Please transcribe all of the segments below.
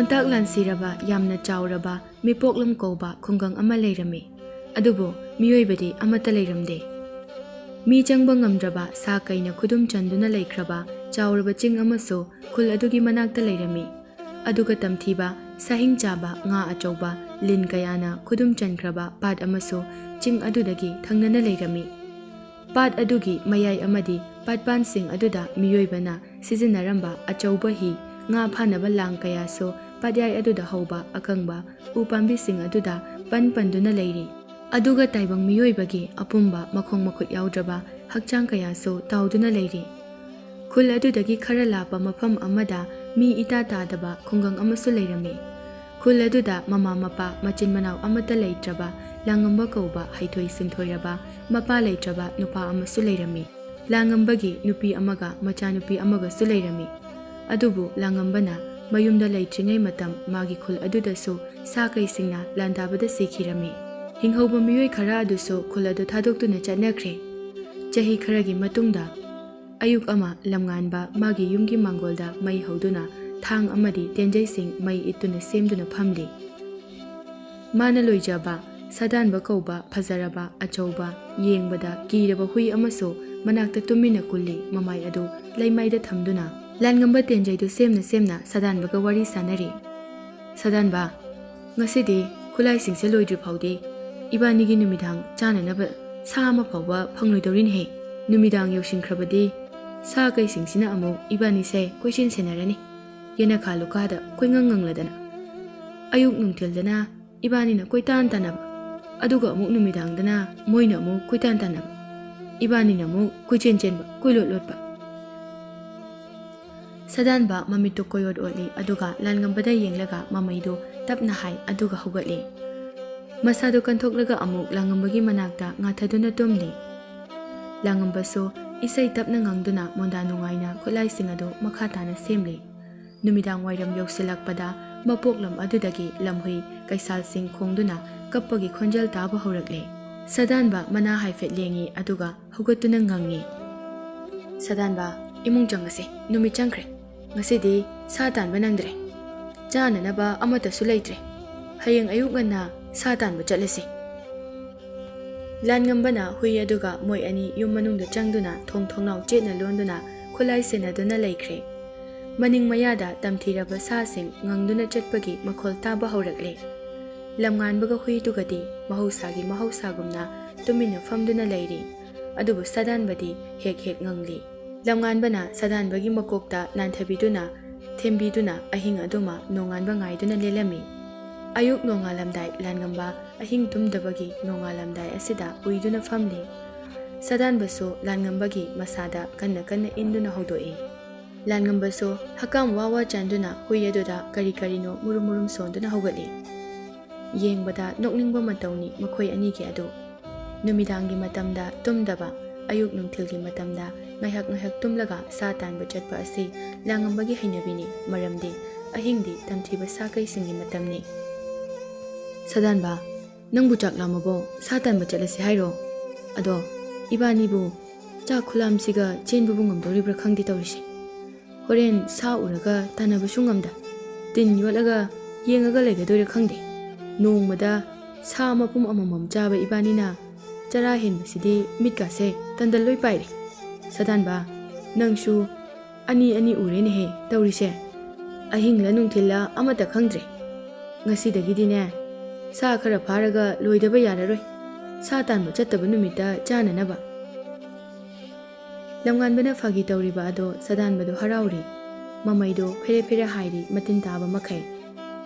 ꯈꯨꯟꯇꯥꯛ ꯂꯥꯟꯁꯤꯔꯕ ꯌꯥꯝꯅ ꯆꯥꯎꯔꯕ ꯃꯤꯄꯣꯛꯂꯝ ꯀꯧꯕ ꯈꯨꯡꯒꯪ ꯑꯃ ꯂꯩꯔꯝꯃꯤ꯫ ꯑꯗꯨꯕꯨ ꯃꯤꯑꯣꯏꯕꯗꯤ ꯑꯃꯠꯇ ꯂꯩꯔꯝꯗꯦ꯫ ꯃꯤ ꯆꯪꯕ ꯉꯝꯗ꯭ꯔꯕ ꯁꯥ ꯀꯩꯅ ꯈꯨꯗꯨꯝ ꯆꯟꯗꯨꯅ ꯂꯩꯈ꯭ꯔꯕ ꯆꯥꯎꯔꯕ ꯆꯤꯡ ꯑꯃꯁꯨ ꯈꯨꯜ ꯑꯗꯨꯒꯤ ꯃꯅꯥꯛꯇ ꯂꯩꯔꯝꯃꯤ꯫ ꯑꯗꯨꯒ ꯇꯝꯊꯤꯕ ꯁꯥꯍꯤꯡ ꯆꯥꯕ ꯉꯥ ꯑꯆꯧꯕ ꯂꯤꯟ ꯀꯌꯥꯅ ꯈꯨꯗꯨꯝ ꯆꯟꯈ꯭ꯔꯕ ꯄꯥꯠ ꯑꯃꯁꯨ ꯆꯤꯡ ꯑꯗꯨꯗꯒꯤ ꯊꯪꯅꯅ ꯂꯩꯔꯝꯃꯤ꯫ ꯄꯥꯠ ꯑꯗꯨꯒꯤ ꯃꯌꯥꯏ ꯑꯃꯗꯤ ꯄꯥꯠꯄꯥꯟꯁꯤꯡ ꯑꯗꯨꯗ ꯃꯤꯑꯣꯏꯕꯅ ꯁꯤꯖꯤꯟꯅꯔꯝꯕ ꯑꯆꯧꯕ ꯍꯤ, ꯉꯥ ꯐꯥꯅꯕ ꯂꯥꯡ ꯀꯌꯥꯁꯨ ꯄꯥꯠꯌꯥꯏ ꯑꯗꯨꯗ ꯍꯧꯕ ꯑꯀꯪꯕ ꯎ ꯄꯥꯝꯕꯤꯁꯤꯡ ꯑꯗꯨꯗ ꯄꯟꯗꯨꯅ ꯂꯩꯔꯤ꯫ ꯑꯗꯨꯒ ꯇꯥꯏꯕꯪ ꯃꯤꯑꯣꯏꯕꯒꯤ ꯑꯄꯨꯝꯕ ꯃꯈꯣꯡ ꯃꯈꯨꯠ ꯌꯥꯎꯗ꯭ꯔꯕ ꯍꯛꯆꯥꯡ ꯀꯌꯥꯁꯨ ꯇꯥꯎꯗꯨꯅ ꯂꯩꯔꯤ꯫ ꯈꯨꯜ ꯑꯗꯨꯗꯒꯤ ꯈꯔ ꯂꯥꯞꯄ ꯃꯐꯝ ꯑꯃꯗ ꯃꯤ ꯏꯇꯥ ꯇꯥꯗꯕ ꯈꯨꯡꯒꯪ ꯑꯃꯁꯨ ꯂꯩꯔꯝꯃꯤ꯫ ꯈꯨꯜ ꯑꯗꯨꯗ ꯃꯃꯥ ꯃꯄꯥ ꯃꯆꯤꯟ ꯃꯅꯥꯎ ꯑꯃꯠꯇ ꯂꯩꯇ꯭ꯔꯕ ꯂꯥꯡꯉꯝꯕ ꯀꯧꯕ ꯍꯩꯊꯣꯏ ꯁꯤꯡꯊꯣꯏꯔꯕ ꯃꯄꯥ ꯂꯩꯇ꯭ꯔꯕ ꯅꯨꯄꯥ ꯑꯃꯁꯨ ꯂꯩꯔꯝꯃꯤ꯫ ꯂꯥꯡꯉꯝꯕꯒꯤ ꯅꯨꯄꯤ ꯑꯃꯒ ꯃꯆꯥꯅꯨꯄꯤ ꯑꯃꯒꯁꯨ ꯂꯩꯔꯝꯃꯤ꯫ ꯑꯗꯨꯕꯨ ꯂꯥꯡꯉꯝꯕꯅ ꯃꯌꯨꯝꯗ ꯂꯩꯇ꯭ꯔꯤꯉꯩ ꯃꯇꯝ ꯃꯥꯒꯤ ꯈꯨꯜ ꯑꯗꯨꯗꯁꯨ ꯁꯥ ꯀꯩꯁꯤꯡꯅ ꯂꯥꯟꯗꯥꯕꯗ ꯁꯤꯈꯤꯔꯝꯃꯤ꯫ ꯍꯤꯡꯍꯧꯕ ꯃꯤꯑꯣꯏ ꯈꯔ ꯑꯗꯨꯁꯨ ꯈꯨꯜ ꯑꯗꯨ ꯊꯥꯗꯣꯛꯇꯨꯅ ꯆꯠꯅꯈ꯭ꯔꯦ꯫ ꯆꯍꯤ ꯈꯔꯒꯤ ꯃꯇꯨꯡꯗ ꯑꯌꯨꯛ ꯑꯃ ꯂꯝꯉꯥꯟꯕ ꯃꯥꯒꯤ ꯌꯨꯝꯒꯤ ꯃꯥꯡꯒꯣꯜꯗ ꯃꯩ ꯍꯧꯗꯨꯅ ꯊꯥꯡ ꯑꯃꯗꯤ ꯇꯦꯟꯖꯩꯁꯤꯡ ꯃꯩ ꯏꯠꯇꯨꯅ ꯁꯦꯝꯗꯨꯅ ꯐꯝꯂꯤ꯫ ꯃꯥꯅ ꯂꯣꯏꯖꯕ ꯁꯥꯗꯥꯟꯕ ꯀꯧꯕ ꯐꯖꯔꯕ ꯑꯆꯧꯕ ꯌꯦꯡꯕꯗ ꯀꯤꯔꯕ ꯍꯨꯏ ꯑꯃꯁꯨ ꯃꯅꯥꯛꯇ ꯇꯨꯃꯤꯟꯅ ꯀꯨꯜꯂꯤ꯫ ꯃꯃꯥꯏ ꯑꯗꯨ ꯂꯩꯃꯥꯏꯗ ꯊꯝꯗꯨꯅ ꯂꯥꯟꯉꯝꯕ ꯇꯦꯟꯖꯩꯗꯨ ꯁꯦꯝꯅ ꯁꯥꯗꯥꯟꯕꯒ ꯋꯥꯔꯤ ꯁꯥꯟꯅꯔꯤ꯫ "ꯁꯥꯗꯥꯟꯕ, ꯉꯁꯤꯗꯤ ꯈꯨꯠꯂꯥꯏꯁꯤꯡꯁꯦ ꯂꯣꯏꯗ꯭ꯔꯤ ꯐꯥꯎꯗꯤ ꯏꯕꯥꯅꯤꯒꯤ ꯅꯨꯃꯤꯗꯥꯡ ꯆꯥꯅꯅꯕ ꯁꯥ ꯑꯃ ꯐꯥꯎꯕ ꯐꯪꯂꯣꯏꯗꯧꯔꯤꯅꯦꯍꯦ꯫ ꯅꯨꯃꯤꯗꯥꯡ ꯌꯧꯁꯤꯟꯈ꯭ꯔꯕꯗꯤ ꯁꯥ ꯀꯩꯁꯤꯡꯁꯤꯅ ꯑꯃꯨꯛ ꯏꯕꯥꯅꯤꯁꯦ ꯀꯣꯏꯁꯦꯟ ꯁꯦꯟꯅꯔꯅꯤ, ꯌꯦꯅꯈꯥ ꯂꯨꯈꯥꯗ ꯀꯣꯏꯉꯪ ꯉꯪꯂꯗꯅ꯫ ꯑꯌꯨꯛ ꯅꯨꯡꯊꯤꯜꯗꯅ ꯏꯕꯥꯅꯤꯅ ꯀꯣꯏꯇꯥꯟ ꯇꯥꯟꯅꯕ, ꯑꯗꯨꯒ ꯑꯃꯨꯛ ꯅꯨꯃꯤꯗꯥꯡꯗꯅ ꯃꯣꯏꯅ ꯑꯃꯨꯛ ꯀꯣꯏꯇꯥꯟ ꯇꯥꯟꯅꯕ, ꯏꯕꯥꯅꯤꯅ ꯑꯃꯨꯛ ꯀꯣꯏꯆꯦꯟ ꯆꯦꯟꯕ, ꯀꯣꯏꯂꯣꯠ ꯂꯣꯠꯄ." ꯁꯥꯗꯥꯟꯕ ꯃꯃꯤꯠꯇꯨ ꯀꯣꯌꯣꯠ ꯑꯣꯠꯂꯤ꯫ ꯑꯗꯨꯒ ꯂꯥꯟꯉꯝꯕꯗ ꯌꯦꯡꯂꯒ ꯃꯃꯩꯗꯨ ꯇꯞꯅ ꯍꯥꯏ, ꯑꯗꯨꯒ ꯍꯧꯒꯠꯂꯤ꯫ ꯃꯁꯥꯗꯨ ꯀꯟꯊꯣꯛꯂꯒ ꯑꯃꯨꯛ ꯂꯥꯡꯉꯝꯕꯒꯤ ꯃꯅꯥꯛꯇ ꯉꯥꯊꯗꯨꯅ ꯇꯨꯝꯂꯤ꯫ ꯂꯥꯡꯉꯝꯕꯁꯨ ꯏꯁꯩ ꯇꯞꯅ ꯉꯪꯗꯨꯅ ꯃꯣꯟꯗꯥ ꯅꯨꯡꯉꯥꯏꯅ ꯈꯨꯠꯂꯥꯏꯁꯤꯡ ꯑꯗꯨ ꯃꯈꯥ ꯇꯥꯅ ꯁꯦꯝꯂꯤ꯫ ꯅꯨꯃꯤꯗꯥꯡ ꯋꯥꯏꯔꯝ ꯌꯧꯁꯤꯜꯂꯛꯄꯗ ꯃꯄꯣꯛꯂꯝ ꯑꯗꯨꯗꯒꯤ ꯂꯝꯍꯨꯏ ꯀꯩꯁꯥꯜꯁꯤꯡ ꯈꯣꯡꯗꯨꯅ ꯀꯞꯄꯒꯤ ꯈꯣꯟꯖꯦꯜ ꯇꯥꯕ ꯍꯧꯔꯛꯂꯦ꯫ ꯁꯥꯗꯥꯟꯕ ꯃꯅꯥ ꯍꯥꯏꯐꯦꯠ ꯂꯦꯡꯉꯤ, ꯑꯗꯨꯒ ꯍꯧꯒꯠꯇꯨꯅ ꯉꯪꯉꯤ, "ꯁꯥꯗꯥꯟꯕ, ꯏꯃꯨꯡ ꯆꯪꯉꯁꯤ, ꯅꯨꯃꯤꯠ ꯆꯪꯈ꯭ꯔꯦ꯫ ꯉꯁꯤꯗꯤ ꯁꯥ ꯇꯥꯟꯕ ꯅꯪꯗ꯭ꯔꯦ, ꯆꯥꯅꯅꯕ ꯑꯃꯠꯇꯁꯨ ꯂꯩꯇ꯭ꯔꯦ꯫ ꯍꯌꯦꯡ ꯑꯌꯨꯛ ꯉꯟꯅ ꯁꯥ ꯇꯥꯟꯕ ꯆꯠꯂꯁꯤ." ꯂꯥꯟꯉꯝꯕꯅ ꯍꯨꯏ ꯑꯗꯨꯒ ꯃꯣꯏ ꯑꯅꯤ ꯌꯨꯝ ꯃꯅꯨꯡꯗ ꯆꯪꯗꯨꯅ ꯊꯣꯡ ꯊꯣꯡꯅꯥꯎ ꯆꯦꯠꯅ ꯂꯣꯟꯗꯨꯅ ꯈꯨꯠꯂꯥꯏ ꯁꯦꯟꯅꯗꯨꯅ ꯂꯩꯈ꯭ꯔꯦ꯫ ꯃꯅꯤꯡ ꯃꯌꯥꯗ ꯇꯝꯊꯤꯔꯕ ꯁꯥꯁꯤꯡ ꯉꯪꯗꯨꯅ ꯆꯠꯄꯒꯤ ꯃꯈꯣꯜ ꯇꯥꯕ ꯍꯧꯔꯛꯂꯦ꯫ ꯂꯝꯉꯥꯟꯕꯒ ꯍꯨꯏꯗꯨꯒꯗꯤ ꯃꯍꯧꯁꯥꯒꯨꯝꯅ ꯇꯨꯃꯤꯟꯅ ꯐꯝꯗꯨꯅ ꯂꯩꯔꯤ꯫ ꯑꯗꯨꯕꯨ ꯁꯥꯗꯥꯟꯕꯗꯤ ꯍꯦꯛ ꯍꯦꯛ ꯉꯪꯂꯤ꯫ ꯂꯝꯉꯥꯟꯕꯅ ꯁꯥꯗꯥꯟꯕꯒꯤ ꯃꯀꯣꯛꯇ ꯅꯥꯟꯊꯕꯤꯗꯨꯅ ꯊꯦꯝꯕꯤꯗꯨꯅ ꯑꯍꯤꯡ ꯑꯗꯨꯃ ꯅꯣꯡꯉꯥꯟꯕ ꯉꯥꯏꯗꯨꯅ ꯂꯦꯜꯂꯝꯃꯤ꯫ ꯑꯌꯨꯛ ꯅꯣꯡꯉꯥꯜꯂꯝꯗꯥꯏ ꯂꯥꯟꯉꯝꯕ ꯑꯍꯤꯡ ꯇꯨꯝꯗꯕꯒꯤ ꯅꯣꯡꯉꯥꯜꯂꯝꯗꯥꯏ ꯑꯁꯤꯗ ꯎꯏꯗꯨꯅ ꯐꯝꯂꯤ꯫ ꯁꯥꯗꯥꯟꯕꯁꯨ ꯂꯥꯟꯉꯝꯕꯒꯤ ꯃꯁꯥꯗ ꯀꯟꯅ ꯀꯟꯅ ꯏꯟꯗꯨꯅ ꯍꯧꯗꯣꯛꯏ꯫ ꯂꯥꯟꯉꯝꯕꯁꯨ ꯍꯛꯀꯥꯝ ꯋꯥ ꯋꯥ ꯆꯟꯗꯨꯅ ꯍꯨꯏ ꯑꯗꯨꯗ ꯀꯔꯤ ꯀꯔꯤꯅꯣ ꯃꯨꯔꯨꯝ ꯃꯨꯔꯨꯝ ꯁꯣꯟꯗꯨꯅ ꯍꯧꯒꯠꯂꯤ꯫ ꯌꯦꯡꯕꯗ ꯅꯣꯛꯅꯤꯡꯕ ꯃꯇꯧꯅꯤ ꯃꯈꯣꯏ ꯑꯅꯤꯒꯤ ꯑꯗꯨ꯫ ꯅꯨꯃꯤꯗꯥꯡꯒꯤ ꯃꯇꯝꯗ ꯇꯨꯝꯗꯕ, ꯑꯌꯨꯛ ꯅꯨꯡꯊꯤꯜꯒꯤ ꯃꯇꯝꯗ ꯉꯥꯏꯍꯥꯛ ꯉꯥꯏꯍꯥꯛ ꯇꯨꯝꯂꯒ ꯁꯥ ꯇꯥꯟꯕ ꯆꯠꯄ ꯑꯁꯤ ꯂꯥꯡꯉꯝꯕꯒꯤ ꯍꯩꯅꯕꯤꯅꯤ, ꯃꯔꯝꯗꯤ ꯑꯍꯤꯡꯗꯤ ꯇꯝꯊꯤꯕ ꯁꯥ ꯀꯩꯁꯤꯡꯒꯤ ꯃꯇꯝꯅꯤ꯫ "ꯁꯥꯗꯥꯟꯕ, ꯅꯪꯕꯨ ꯆꯥꯛ ꯂꯥꯝꯃꯕꯣ? ꯁꯥ ꯇꯥꯟꯕ ꯆꯠꯂꯁꯤ ꯍꯥꯏꯔꯣ? ꯑꯗꯣ ꯏꯕꯥꯅꯤꯕꯨ ꯆꯥꯛ ꯈꯨꯂꯥꯝꯁꯤꯒ ꯆꯦꯟꯕꯕꯨ ꯉꯝꯗꯧꯔꯤꯕ꯭ꯔꯥ ꯈꯪꯗꯦ ꯇꯧꯔꯤꯁꯦ꯫ ꯍꯣꯔꯦꯟ ꯁꯥ ꯎꯔꯒ ꯇꯥꯟꯅꯕꯁꯨ ꯉꯝꯗ, ꯇꯤꯟ ꯌꯣꯠꯂꯒ ꯌꯦꯡꯉꯒ ꯂꯩꯒꯗꯣꯏꯔꯥ ꯈꯪꯗꯦ꯫ ꯅꯣꯡꯃꯗ ꯁꯥ ꯃꯄꯨꯝ ꯑꯃꯃꯝ ꯆꯥꯕ ꯏꯕꯥꯅꯤꯅ ꯆꯔꯥ ꯍꯦꯟꯕꯁꯤꯗꯤ ꯃꯤꯠꯀꯥꯁꯦ ꯇꯟꯗꯜ ꯂꯣꯏ ꯄꯥꯏꯔꯦ꯫ ꯁꯥꯗꯥꯟꯕ, ꯅꯪꯁꯨ ꯑꯅꯤ ꯑꯅꯤ ꯎꯔꯦꯅꯦꯍꯦ ꯇꯧꯔꯤꯁꯦ꯫ ꯑꯍꯤꯡꯂ ꯅꯨꯡꯊꯤꯜꯂ ꯑꯃꯠꯇ ꯈꯪꯗ꯭ꯔꯦ꯫ ꯉꯁꯤꯗꯒꯤꯗꯤꯅꯦ ꯁꯥ ꯈꯔ ꯐꯥꯔꯒ ꯂꯣꯏꯗꯕ ꯌꯥꯔꯔꯣꯏ, ꯁꯥ ꯇꯥꯟꯕ ꯆꯠꯇꯕ ꯅꯨꯃꯤꯠꯇ ꯆꯥꯅꯅꯕ." ꯂꯝꯉꯥꯟꯕꯅ ꯐꯥꯒꯤ ꯇꯧꯔꯤꯕ ꯑꯗꯣ ꯁꯥꯗꯥꯟꯕꯗꯣ ꯍꯔꯥꯎꯔꯤ꯫ ꯃꯃꯩꯗꯣ ꯐꯦꯔꯦ ꯐꯦꯔꯦ ꯍꯥꯏꯔꯤ ꯃꯇꯤꯟ ꯇꯥꯕ ꯃꯈꯩ꯫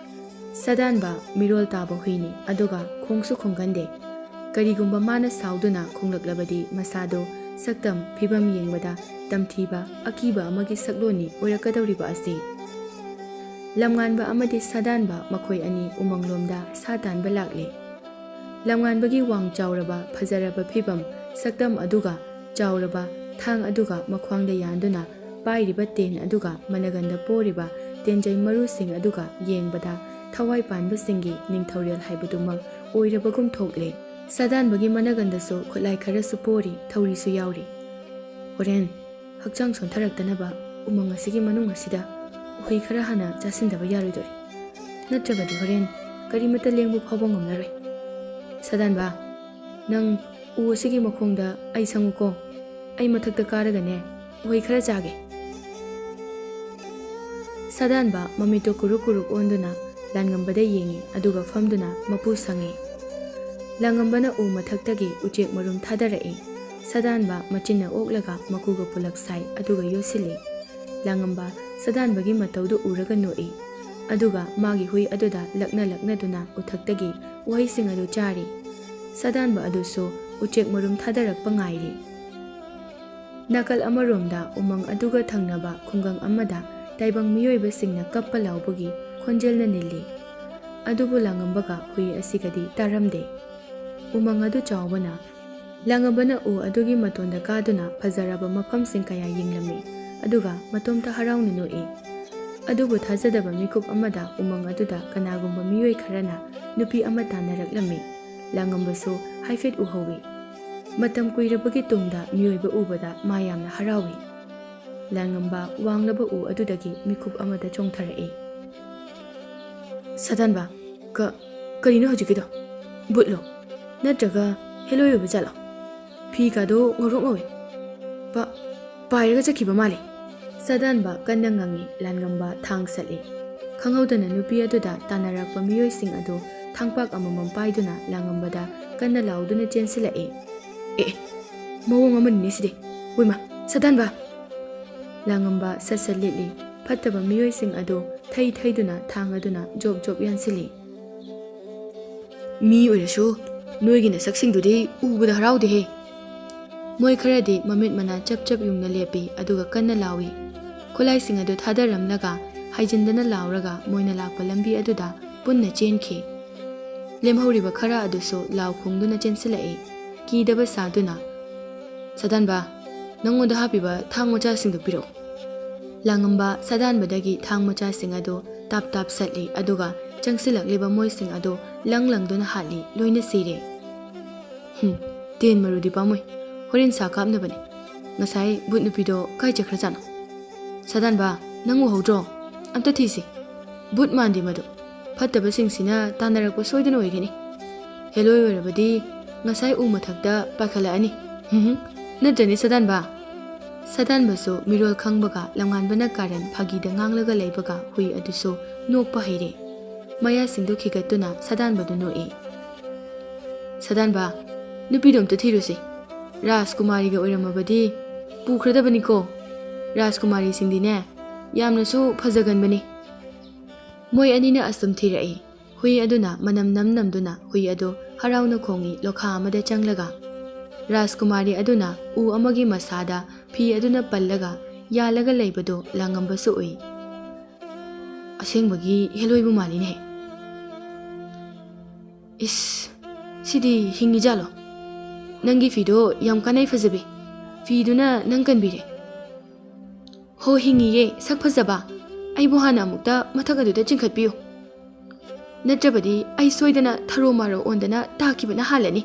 ꯁꯥꯗꯥꯟꯕ ꯃꯤꯔꯣꯜ ꯇꯥꯕ ꯍꯨꯏꯅꯤ, ꯑꯗꯨꯒ ꯈꯣꯡꯁꯨ ꯈꯣꯡꯒꯟꯗꯦ꯫ ꯀꯔꯤꯒꯨꯝꯕ ꯃꯥꯅ ꯁꯥꯎꯗꯨꯅ ꯈꯣꯡꯂꯛꯂꯕꯗꯤ ꯃꯁꯥꯗꯣ ꯁꯛꯇꯝ ꯐꯤꯕꯝ ꯌꯦꯡꯕꯗ ꯇꯝꯊꯤꯕ ꯑꯀꯤꯕ ꯑꯃꯒꯤ ꯁꯛꯂꯣꯟꯅꯤ ꯑꯣꯏꯔꯛꯀꯗꯧꯔꯤꯕ ꯑꯁꯤ꯫ ꯂꯝꯉꯥꯟꯕ ꯑꯃꯗꯤ ꯁꯥꯗꯥꯟꯕ ꯃꯈꯣꯏ ꯑꯅꯤ ꯎꯃꯪꯂꯣꯝꯗ ꯁꯥ ꯇꯥꯟꯕ ꯂꯥꯛꯂꯦ꯫ ꯂꯝꯉꯥꯟꯕꯒꯤ ꯋꯥꯡ ꯆꯥꯎꯔꯕ ꯐꯖꯔꯕ ꯐꯤꯕꯝ ꯁꯛꯇꯝ ꯑꯗꯨꯒ ꯆꯥꯎꯔꯕ ꯊꯥꯡ ꯑꯗꯨꯒ ꯃꯈ꯭ꯋꯥꯡꯗ ꯌꯥꯟꯗꯨꯅ ꯄꯥꯏꯔꯤꯕ ꯇꯦꯟ ꯑꯗꯨꯒ ꯃꯅꯒꯟꯗ ꯄꯣꯔꯤꯕ ꯇꯦꯟꯖꯩ ꯃꯔꯨꯁꯤꯡ ꯑꯗꯨꯒ ꯌꯦꯡꯕꯗ ꯊꯋꯥꯏ ꯄꯥꯟꯕꯁꯤꯡꯒꯤ ꯅꯤꯡꯊꯧꯔꯦꯜ ꯍꯥꯏꯕꯗꯨꯃꯛ ꯑꯣꯏꯔꯕꯒꯨm ꯊꯣꯛꯂꯦ꯫ ꯁꯥꯗꯥꯟꯕꯒꯤ ꯃꯅꯒꯟꯗꯁꯨ ꯈꯨꯠꯂꯥꯏ ꯈꯔꯁꯨ ꯄꯣꯔꯤ, ꯊꯧꯔꯤꯁꯨ ꯌꯥꯎꯔꯤ꯫ ꯍꯣꯔꯦꯟ ꯍꯛꯆꯥꯡ ꯁꯣꯟꯊꯔꯛꯇꯅꯕ ꯎꯃꯪ ꯑꯁꯤꯒꯤ ꯃꯅꯨꯡ ꯑꯁꯤꯗ ꯎꯍꯩ ꯈꯔ ꯍꯥꯟꯅ ꯆꯥꯁꯤꯟꯗꯕ ꯌꯥꯔꯣꯏꯗꯣꯔꯤ꯫ ꯅꯠꯇ꯭ꯔꯕꯗꯤ ꯍꯣꯔꯦꯟ ꯀꯔꯤꯃꯠꯇ ꯂꯦꯡꯕ ꯐꯥꯎꯕ ꯉꯝꯂꯔꯣꯏ꯫ ꯁꯥꯗꯥꯟꯕ, ꯅꯪ ꯎ ꯑꯁꯤꯒꯤ ꯃꯈꯣꯡꯗ ꯑꯩ ꯁꯪꯉꯨꯀꯣ꯫ ꯑꯩ ꯃꯊꯛꯇ ꯀꯥꯔꯒꯅꯦ ꯎꯍꯩ ꯈꯔ ꯆꯥꯒꯦ꯫ ꯁꯥꯗꯥꯟꯕ ꯃꯃꯤꯠꯇꯨ ꯀꯨꯔꯨꯛ ꯀꯨꯔꯨꯛ ꯑꯣꯟꯗꯨꯅ ꯂꯥꯟꯉꯝꯕꯗ ꯌꯦꯡꯉꯤ, ꯑꯗꯨꯒ ꯐꯝꯗꯨꯅ ꯃꯄꯨ ꯁꯪꯉꯤ꯫ ꯂꯥꯡꯉꯝꯕꯅ ꯎ ꯃꯊꯛꯇꯒꯤ ꯎꯆꯦꯛ ꯃꯔꯨꯝ ꯊꯥꯗꯔꯛꯏ꯫ ꯁꯥꯗꯥꯟꯕ ꯃꯆꯤꯟꯅ ꯑꯣꯛꯂꯒ ꯃꯀꯨꯒ ꯄꯨꯂꯞ ꯁꯥꯏ, ꯑꯗꯨꯒ ꯌꯣꯠꯁꯤꯜꯂꯤ꯫ ꯂꯥꯡꯉꯝꯕ ꯁꯥꯗꯥꯟꯕꯒꯤ ꯃꯇꯧꯗꯨ ꯎꯔꯒ ꯅꯣꯛꯏ, ꯑꯗꯨꯒ ꯃꯥꯒꯤ ꯍꯨꯏ ꯑꯗꯨꯗ ꯂꯛꯅꯗꯨꯅ ꯎꯊꯛꯇꯒꯤ ꯎꯍꯩꯁꯤꯡ ꯑꯗꯨ ꯆꯥꯔꯤ꯫ ꯁꯥꯗꯥꯟꯕ ꯑꯗꯨꯁꯨ ꯎꯆꯦꯛ ꯃꯔꯨꯝ ꯊꯥꯗꯔꯛꯄ ꯉꯥꯏꯔꯤ꯫ ꯅꯥꯀꯜ ꯑꯃꯔꯣꯝꯗ ꯎꯃꯪ ꯑꯗꯨꯒ ꯊꯪꯅꯕ ꯈꯨꯡꯒꯪ ꯑꯃꯗ ꯇꯥꯏꯕꯪ ꯃꯤꯑꯣꯏꯕꯁꯤꯡꯅ ꯀꯞꯄ ꯂꯥꯎꯕꯒꯤ ꯈꯣꯟꯖꯦꯜꯅ ꯅꯤꯜꯂꯤ꯫ ꯑꯗꯨꯕꯨ ꯂꯥꯡꯉꯝꯕꯒ ꯍꯨꯏ ꯑꯁꯤꯒꯗꯤ ꯇꯥꯔꯝꯗꯦ꯫ ꯎꯃꯪ ꯑꯗꯨ ꯆꯥꯎꯕꯅ ꯂꯥꯡꯉꯝꯕꯅ ꯎ ꯑꯗꯨꯒꯤ ꯃꯇꯣꯟꯗ ꯀꯥꯗꯨꯅ ꯐꯖꯔꯕ ꯃꯐꯝꯁꯤꯡ ꯀꯌా ꯌꯦꯡꯂꯝꯃꯤ, ꯑꯗꯨꯒ ꯃꯇꯣꯝꯇ ꯍꯔꯥꯎꯅ ꯅꯣꯛꯏ꯫ ꯑꯗꯨꯕꯨ ꯊꯥꯖꯗꯕ ꯃꯤꯀꯨꯞ ꯑꯃꯗ ꯎꯃꯪ ꯑꯗꯨꯗ ꯀꯅꯥꯒꯨꯝꯕ ꯃꯤꯑꯣꯏ ꯈꯔꯅ ꯅꯨꯄꯤ ꯑꯃ ꯇꯥꯟꯅꯔꯛꯂꯝꯃꯤ꯫ ꯂꯥꯡꯉꯝꯕꯁꯨ ꯍꯥꯏꯐꯦꯠ ꯎꯍꯧꯏ꯫ ꯃꯇꯝ ꯀꯨꯏꯔꯕꯒꯤ ꯇꯨꯡꯗ ꯃꯤꯑꯣꯏꯕ ꯎꯕꯗ ꯃꯥ ꯌꯥꯝꯅ ꯍꯔꯥꯎꯏ꯫ ꯂꯥꯡꯉꯝꯕ ꯋꯥꯡꯂꯕ ꯎ ꯑꯗꯨꯗꯒꯤ ꯃꯤꯀꯨꯞ ꯑꯃꯗ ꯆꯣꯡꯊꯔꯛꯏ꯫ ꯁꯥꯗꯥꯟꯕ, ꯀꯔꯤꯅꯣ ꯍꯧꯖꯤꯛꯀꯤꯗꯣ? ꯕꯨꯠꯂꯣ? ꯅꯠꯇ꯭ꯔꯒ ꯍꯦꯂꯣꯏ ꯑꯣꯏꯕ ꯖꯥꯠꯂꯣ? ꯐꯤꯒꯗꯣ ꯉꯧꯔꯣꯛ ꯉꯧꯏ, ꯄꯥꯏꯔꯒ ꯆꯠꯈꯤꯕ ꯃꯥꯜꯂꯤ꯫ ꯁꯥꯗꯥꯟꯕ ꯀꯟꯅ ꯉꯪꯏ꯫ ꯂꯥꯟꯉꯝꯕ ꯊꯥꯡ ꯁꯠꯂꯤ꯫ ꯈꯪꯍꯧꯗꯅ ꯅꯨꯄꯤ ꯑꯗꯨꯗ ꯇꯥꯟꯅꯔꯛꯄ ꯃꯤꯑꯣꯏꯁꯤꯡ ꯑꯗꯨ ꯊꯥꯡꯄꯥꯛ ꯑꯃꯃꯝ ꯄꯥꯏꯗꯨꯅ ꯂꯥꯡꯉꯝꯕꯗ ꯀꯟꯅ ꯂꯥꯎꯗꯨꯅ ꯆꯦꯟꯁꯤꯜꯂꯛꯏ꯫ ꯃꯑꯣꯡ ꯑꯃꯅꯤꯅꯦ ꯁꯤꯗꯤ! ꯍꯣꯏꯃꯥ, ꯁꯥꯗꯥꯟꯕ! ꯂꯥꯡꯉꯝꯕ ꯁꯠ ꯁꯠ ꯂꯤꯠꯂꯤ꯫ ꯐꯠꯇꯕ ꯃꯤꯑꯣꯏꯁꯤꯡ ꯑꯗꯨ ꯊꯩꯗꯨꯅ ꯊꯥꯡ ꯑꯗꯨꯅ ꯖꯣꯞ ꯖꯣꯞ ꯌꯥꯟꯁꯤꯜꯂꯤ꯫ ꯃꯤ ꯑꯣꯏꯔꯁꯨ ꯅꯣꯏꯒꯤ ꯅꯁꯛꯁꯤꯡꯗꯨꯗꯤ ꯎꯕꯗ ꯍꯔꯥꯎꯗꯦꯍꯦ! ꯃꯣꯏ ꯈꯔꯗꯤ ꯃꯃꯤꯠ ꯃꯅꯥ ꯆꯞ ꯆꯞ ꯌꯨꯡꯅ ꯂꯦꯞꯄꯤ, ꯑꯗꯨꯒ ꯀꯟꯅ ꯂꯥꯎꯏ꯫ ꯈꯨꯠꯂꯥꯏꯁꯤꯡ ꯑꯗꯨ ꯊꯥꯗꯔꯝꯂꯒ ꯍꯥꯏꯖꯤꯟꯗꯅ ꯂꯥꯎꯔꯒ ꯃꯣꯏꯅ ꯂꯥꯛꯄ ꯂꯝꯕꯤ ꯑꯗꯨꯗ ꯄꯨꯟꯅ ꯆꯦꯟꯈꯤ꯫ ꯂꯦꯝꯍꯧꯔꯤꯕ ꯈꯔ ꯑꯗꯨꯁꯨ ꯂꯥꯎ ꯈꯣꯡꯗꯨꯅ ꯆꯦꯟꯁꯤꯜꯂꯛꯏ, ꯀꯤꯗꯕ ꯁꯥꯗꯨꯅ꯫ ꯁꯥꯗꯥꯟꯕ, ꯅꯪꯉꯣꯟꯗ ꯍꯥꯞꯄꯤꯕ ꯊꯥꯡ ꯃꯆꯥꯁꯤꯡꯗꯨ ꯄꯤꯔꯛꯎ꯫ ꯂꯥꯡꯉꯝꯕ ꯁꯥꯗꯥꯟꯕꯗꯒꯤ ꯊꯥꯡ ꯃꯆꯥꯁꯤꯡ ꯑꯗꯨ ꯇꯥꯞ ꯇꯥꯞ ꯁꯠꯂꯤ, ꯑꯗꯨꯒ ꯆꯪꯁꯤꯜꯂꯛꯂꯤꯕ ꯃꯣꯏꯁꯤꯡ ꯑꯗꯨ ꯂꯪꯗꯨꯅ ꯍꯥꯠꯂꯤ, ꯂꯣꯏꯅ ꯁꯤꯔꯦ꯫ ꯇꯦꯟ ꯃꯔꯨꯗꯤ ꯄꯥꯝꯃꯨꯏ, ꯍꯣꯔꯦꯟ ꯁꯥ ꯀꯥꯞꯅꯕꯅꯤ꯫ ꯉꯁꯥꯏ ꯕꯨꯠ ꯅꯨꯄꯤꯗꯣ ꯀꯥꯏ ꯆꯠꯈ꯭ꯔꯖꯥꯠꯅꯣ? ꯁꯥꯗꯥꯟꯕ, ꯅꯪ ꯎꯍꯧꯗ꯭ꯔꯣ? ꯑꯝꯇ ꯊꯤꯁꯤ꯫ ꯕꯨꯠ ꯃꯥꯟꯗꯦ ꯃꯗꯨ, ꯐꯠꯇꯕꯁꯤꯡꯁꯤꯅ ꯇꯥꯟꯅꯔꯛꯄ ꯁꯣꯏꯗꯅ ꯑꯣꯏꯒꯅꯤ꯫ ꯍꯦꯂꯣꯏ ꯑꯣꯏꯔꯕꯗꯤ ꯉꯁꯥꯏ ꯎ ꯃꯊꯛꯇ ꯄꯥꯏꯈꯠꯂꯛꯑꯅꯤ꯫ ꯅꯠꯇ꯭ꯔꯅꯤ ꯁꯥꯗꯥꯟꯕ? ꯁꯥꯗꯥꯟꯕꯁꯨ ꯃꯤꯔꯣꯜ ꯈꯪꯕꯒ ꯂꯝꯉꯥꯟꯕꯅ ꯀꯥꯔꯟ ꯐꯥꯒꯤꯗ ꯉꯥꯡꯂꯒ ꯂꯩꯕꯒ ꯍꯨꯏ ꯑꯗꯨꯁꯨ ꯅꯣꯛꯄ ꯍꯩꯔꯦ꯫ ꯃꯌꯥꯁꯤꯡꯗꯨ ꯈꯤꯒꯠꯇꯨꯅ ꯁꯥꯗꯥꯟꯕꯗꯨ ꯅꯣꯛꯏ꯫ ꯁꯥꯗꯥꯟꯕ, ꯅꯨꯄꯤꯗꯣ ꯑꯝꯇ ꯊꯤꯔꯨꯁꯤ꯫ ꯔꯥꯖꯀꯨꯃꯥꯔꯤꯒ ꯑꯣꯏꯔꯝꯃꯕꯗꯤ ꯄꯨꯈ꯭ꯔꯗꯕꯅꯤꯀꯣ꯫ ꯔꯥꯖꯀꯨꯃꯥꯔꯤꯁꯤꯡꯗꯤꯅꯦ ꯌꯥꯝꯅꯁꯨ ꯐꯖꯒꯟꯕꯅꯤ꯫ ꯃꯣꯏ ꯑꯅꯤꯅ ꯑꯁꯨꯝ ꯊꯤꯔꯛꯏ꯫ ꯍꯨꯏ ꯑꯗꯨꯅ ꯃꯅꯝ ꯅꯝꯗꯨꯅ ꯍꯨꯏ ꯑꯗꯨ ꯍꯔꯥꯎꯅ ꯈꯣꯡꯏ ꯂꯣꯈꯥ ꯑꯃꯗ ꯆꯪꯂꯒ꯫ ꯔꯥꯖꯀꯨꯃꯥꯔꯤ ꯑꯗꯨꯅ ꯎ ꯑꯃꯒꯤ ꯃꯁꯥꯗ ꯐꯤ ꯑꯗꯨꯅ ꯄꯜꯂꯒ ꯌꯥꯜꯂꯒ ꯂꯩꯕꯗꯨ ꯂꯥꯡꯉꯝꯕꯁꯨ ꯎꯏ꯫ ꯑꯁꯦꯡꯕꯒꯤ ꯍꯦꯂꯣꯏꯕꯨ ꯃꯥꯜꯂꯤꯅꯦ꯫ ꯏꯁ, ꯁꯤꯗꯤ ꯍꯤꯡꯉꯤꯖꯥꯠꯂꯣ? ꯅꯪꯒꯤ ꯐꯤꯗꯣ ꯌꯥꯝ ꯀꯥꯟꯅꯩ ꯐꯖꯕꯤ, ꯐꯤꯗꯨꯅ ꯅꯪ ꯀꯟꯕꯤꯔꯦ꯫ ꯍꯣ, ꯍꯤꯡꯉꯤꯌꯦ, ꯁꯛ ꯐꯖꯕ! ꯑꯩꯕꯨ ꯍꯥꯟꯅ ꯑꯃꯨꯛꯇ ꯃꯊꯛ ꯑꯗꯨꯗ ꯆꯤꯡꯈꯠꯄꯤꯌꯨ, ꯅꯠꯇ꯭ꯔꯕꯗꯤ ꯑꯩ ꯁꯣꯏꯗꯅ ꯊꯔꯣ ꯃꯥꯔꯣ ꯑꯣꯟꯗꯅ ꯇꯥꯈꯤꯕꯅ ꯍꯥꯜꯂꯅꯤ꯫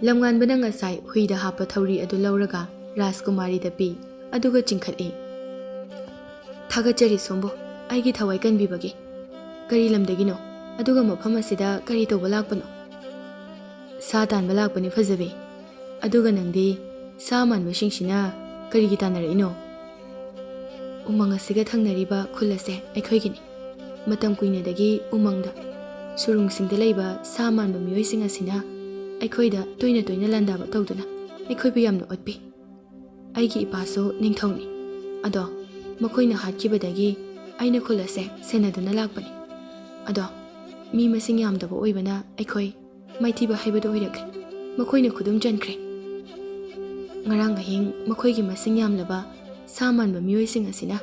ꯂꯝꯉꯥꯟꯕꯅ ꯉꯁꯥꯏ ꯍꯨꯏꯗ ꯍꯥꯞꯄ ꯊꯧꯔꯤ ꯑꯗꯨ ꯂꯧꯔꯒ ꯔꯥꯖꯀꯨꯃꯥꯔꯤꯗ ꯄꯤ, ꯑꯗꯨꯒ ꯆꯤꯡꯈꯠꯂꯤ꯫ ꯊꯥꯒꯠꯆꯔꯤ ꯁꯣꯝꯕꯨ, ꯑꯩꯒꯤ ꯊꯋꯥꯏ ꯀꯟꯕꯤꯕꯒꯤ꯫ ꯀꯔꯤ ꯂꯝꯗꯒꯤꯅꯣ, ꯑꯗꯨꯒ ꯃꯐꯝ ꯑꯁꯤꯗ ꯀꯔꯤ ꯇꯧꯕ ꯂꯥꯛꯄꯅꯣ? ꯁꯥ ꯇꯥꯟꯕ ꯂꯥꯛꯄꯅꯤ ꯐꯖꯕꯤ꯫ ꯑꯗꯨꯒ ꯅꯪꯗꯤ ꯁꯥ ꯃꯥꯟꯕꯁꯤꯡꯁꯤꯅ ꯀꯔꯤꯒꯤ ꯇꯥꯟꯅꯔꯛꯏꯅꯣ? ꯎꯃꯪ ꯑꯁꯤꯒ ꯊꯪꯅꯔꯤꯕ ꯈꯨꯜ ꯑꯁꯦ ꯑꯩꯈꯣꯏꯒꯤꯅꯤ꯫ ꯃꯇꯝ ꯀꯨꯏꯅꯗꯒꯤ ꯎꯃꯪꯗ, ꯁꯨꯔꯨꯡꯁꯤꯡꯗ ꯂꯩꯕ ꯁꯥ ꯃꯥꯟꯕ ꯃꯤꯑꯣꯏꯁꯤꯡ ꯑꯁꯤꯅ ꯑꯩꯈꯣꯏꯗ ꯇꯣꯏꯅ ꯇꯣꯏꯅ ꯂꯥꯟꯗꯥꯕ ꯇꯧꯗꯨꯅ ꯑꯩꯈꯣꯏꯕꯨ ꯌꯥꯝꯅ ꯑꯣꯠꯄꯤ꯫ ꯑꯩꯒꯤ ꯏꯄꯥꯁꯨ ꯅꯤꯡꯊꯧꯅꯤ, ꯑꯗꯣ ꯃꯈꯣꯏꯅ ꯍꯥꯠꯈꯤꯕꯗꯒꯤ ꯑꯩꯅ ꯈꯨꯜ ꯑꯁꯦ ꯁꯦꯟꯅꯗꯨꯅ ꯂꯥꯛꯄꯅꯤ꯫ ꯑꯗꯣ ꯃꯤ ꯃꯁꯤꯡ ꯌꯥꯝꯗꯕ ꯑꯣꯏꯕꯅ ꯑꯩꯈꯣꯏ ꯃꯥꯏꯊꯤꯕ ꯍꯥꯏꯕꯗꯨ ꯑꯣꯏꯔꯛꯂꯦ꯫ ꯃꯈꯣꯏꯅ ꯈꯨꯗꯨꯝ ꯆꯟꯈ꯭ꯔꯦ꯫ ꯉꯔꯥꯡ ꯑꯍꯤꯡ ꯃꯈꯣꯏꯒꯤ ꯃꯁꯤꯡ ꯌꯥꯝꯂꯕ ꯁꯥ ꯃꯥꯟꯕ ꯃꯤꯑꯣꯏꯁꯤꯡ ꯑꯁꯤꯅ